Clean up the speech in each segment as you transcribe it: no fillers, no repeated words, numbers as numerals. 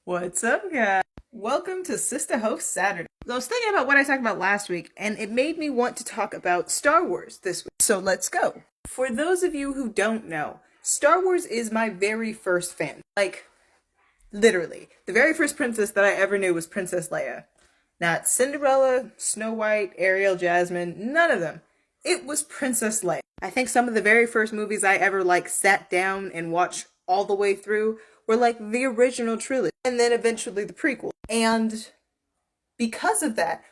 What's up, guys? Welcome to Sista Host Saturday. I was thinking about what I talked about last week, and it made me want to talk about Star Wars this week. So let's go. For those of you who don't know, Star Wars is my very first fan. Like, literally. The very first princess that I ever knew was Princess Leia. Not Cinderella, Snow White, Ariel, Jasmine, none of them. It was Princess Leia. I think some of the very first movies I ever, sat down and watched all the way through were, the original trilogy. And then eventually the prequel. And because of that,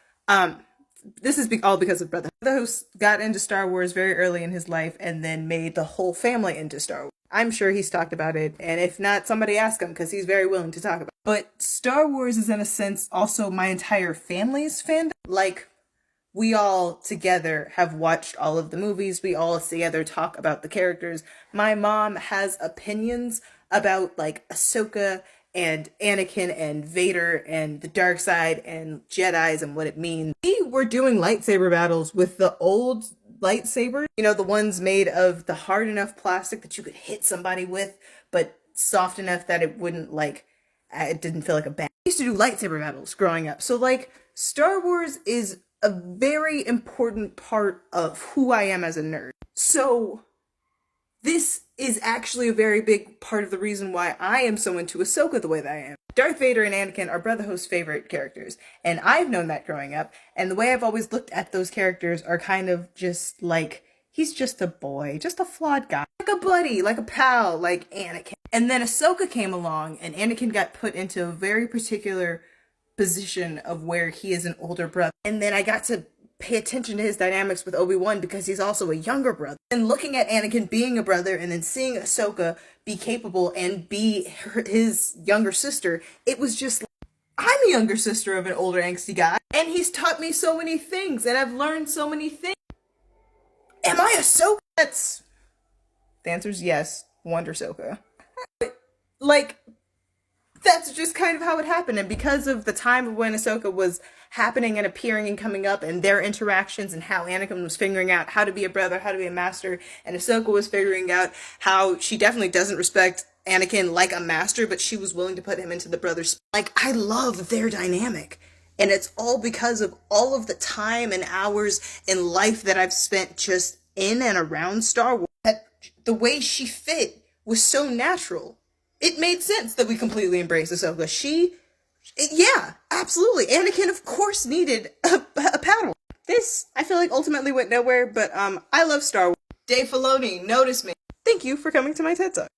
this is all because of Brother. The host got into Star Wars very early in his life and then made the whole family into Star Wars. I'm sure he's talked about it, and if not, somebody ask him, because he's very willing to talk about it. But Star Wars is, in a sense, also my entire family's fandom. We all together have watched all of the movies. We all together talk about the characters. My mom has opinions about, Ahsoka and Anakin and Vader and the dark side and Jedis and what it means. We were doing lightsaber battles with the old lightsabers, the ones made of the hard enough plastic that you could hit somebody with, but soft enough that it wouldn't, it didn't feel like a bat. I used to do lightsaber battles growing up. So, Star Wars is a very important part of who I am as a nerd. So, this is actually a very big part of the reason why I am so into Ahsoka the way that I am. Darth Vader and Anakin are Brother Host's favorite characters, and I've known that growing up, and the way I've always looked at those characters are kind of just he's just a boy, just a flawed guy, like a buddy, like a pal, like Anakin. And then Ahsoka came along, and Anakin got put into a very particular position of where he is an older brother. And then I got to pay attention to his dynamics with Obi-Wan because he's also a younger brother. And looking at Anakin being a brother and then seeing Ahsoka be capable and be his younger sister, it was just I'm a younger sister of an older angsty guy, and he's taught me so many things, and I've learned so many things. Am I Ahsoka? The answer's yes, Wonder Ahsoka. That's just kind of how it happened. And because of the time of when Ahsoka was happening and appearing and coming up, and their interactions, and how Anakin was figuring out how to be a brother, how to be a master, and Ahsoka was figuring out how she definitely doesn't respect Anakin like a master, but she was willing to put him into the brother's. I love their dynamic. And it's all because of all of the time and hours in life that I've spent just in and around Star Wars. That the way she fit was so natural. It made sense that we completely embraced Ahsoka. Yeah, absolutely. Anakin, of course, needed a paddle. This, I feel ultimately went nowhere, but I love Star Wars. Dave Filoni, notice me. Thank you for coming to my TED Talk.